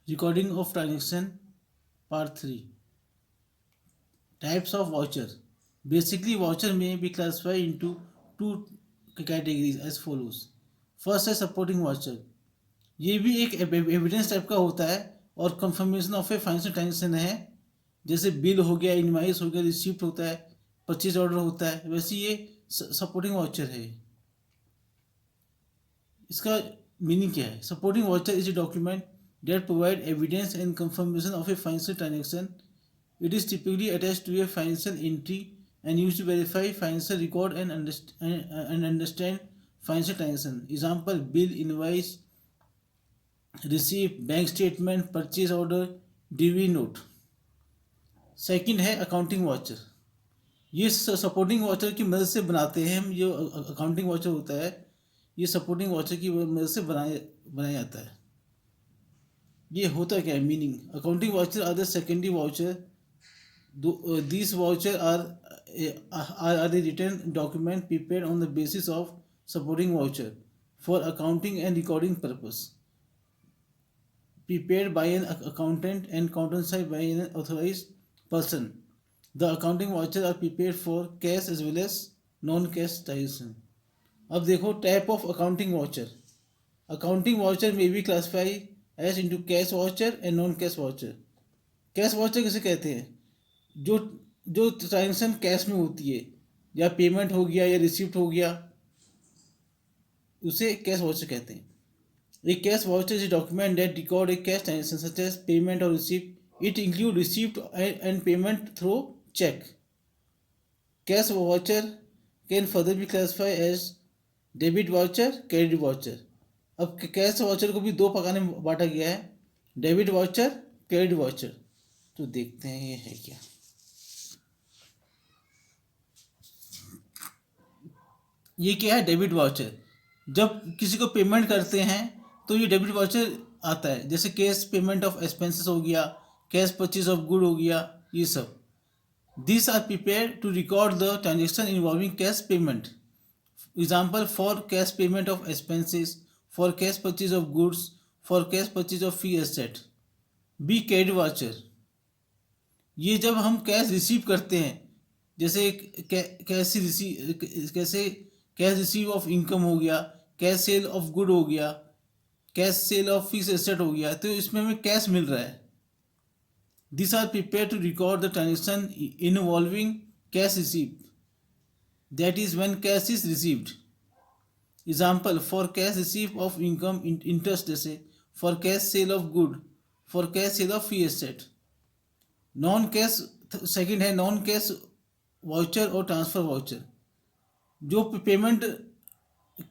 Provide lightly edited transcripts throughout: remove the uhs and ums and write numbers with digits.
Recording of transaction part 3. Types of voucher. Basically, voucher may be classified into two categories as follows. First है supporting voucher. ये भी एक evidence type का होता है और confirmation of a financial transaction है. जैसे बिल हो गया, इनवाइस हो गया, रिसिप्ट होता है, परचेज ऑर्डर होता है, वैसे ये सपोर्टिंग वाउचर है. इसका मीनिंग क्या है? Supporting voucher is a document that provide evidence and confirmation of a financial transaction. It is typically attached to a financial entry and used to verify financial record and understand financial transaction. Example: bill, invoice, receipt, bank statement, purchase order, DV note. Second है accounting voucher. ये supporting voucher की मदद से बनाते हैं हम. जो accounting voucher होता है ये सपोर्टिंग वाउचर की मदद से बनाया जाता है. ये होता क्या है meaning? Accounting voucher are the secondary voucher. These vouchers are the written document prepared on the basis of supporting voucher for accounting and recording purpose, prepared by an accountant and countersigned by an authorized person. The accounting vouchers are prepared for cash as well as non-cash transaction. अब देखो type of accounting voucher. Accounting voucher में भी classify as into cash voucher and non cash voucher. Cash voucher किसे कहते हैं? जो जो transaction cash में होती है, या पेमेंट हो गया या रिसिप्ट हो गया, उसे कैश वाउचर कहते हैं. A cash voucher is a document that record a cash transaction such as payment or receipt. It include receipt and payment through check. Cash voucher can further be classified as debit voucher, credit voucher. अब cash voucher को भी दो प्रकार में बांटा गया है, debit voucher, credit voucher. तो देखते हैं ये है क्या. ये क्या है? Debit voucher. जब किसी को पेमेंट करते हैं तो ये डेबिट वाउचर आता है. जैसे कैश पेमेंट ऑफ एक्सपेंसेस हो गया, कैश परचेज ऑफ गुड हो गया, ये सब. This are prepare to record the transaction involving cash payment. Example: for cash payment of expenses, for cash purchase of goods, for cash purchase of fee asset. B credit voucher. ये जब हम cash receive करते हैं, जैसे कैसे cash receive of income हो गया, cash sale of good हो गया, cash sale of fix asset हो गया, तो इसमें हमें कैश मिल रहा है. This are prepare to record the transaction involving cash receive, that is when cash is received. Example: for cash receipt of income interest, जैसे for cash sale of good, for cash sale of fee asset. Non cash second है non cash voucher और transfer voucher. जो payment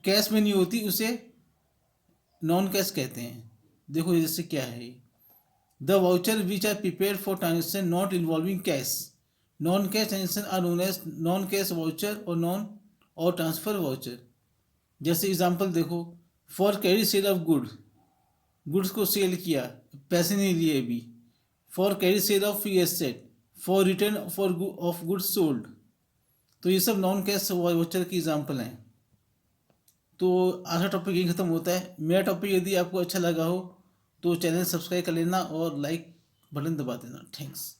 cash में नहीं होती उसे non cash कहते हैं. देखो जैसे क्या है. The voucher which are prepared for transaction not involving cash. Non cash transaction are known as non cash voucher और ट्रांसफर वाउचर. जैसे एग्जांपल देखो, for credit sale of goods को सेल किया, पैसे नहीं लिए अभी. For credit sale of fee asset, for return of goods sold. तो ये सब नॉन कैश वाउचर की एग्जांपल हैं. तो आज का टॉपिक यही खत्म होता है. मेरा टॉपिक यदि आपको अच्छा लगा हो तो चैनल सब्सक्राइब कर लेना और लाइक बटन दबा देना. थैंक्स.